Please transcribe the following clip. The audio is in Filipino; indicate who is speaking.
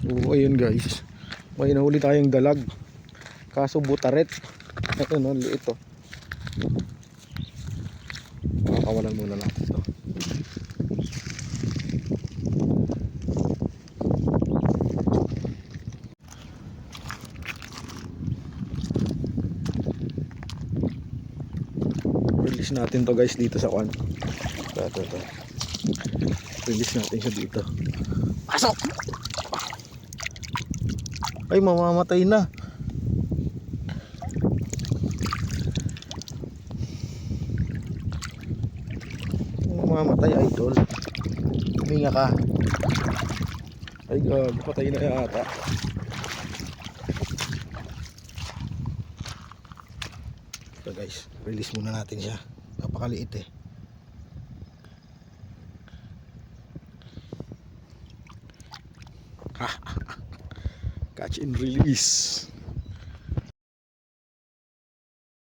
Speaker 1: Oo, ayun guys, may nahuli tayong dalag, kaso butaret. Ayun o, liit o. Makakawalan muna natin ito. Release natin to guys dito sa kwan. Ito. Release natin siya dito. Pasok! Ay, mamamatay na. Mamamatay, idol. Huminga ka. Ay, patay na yata. So guys, release muna natin siya. Napakaliit eh. Catch and release.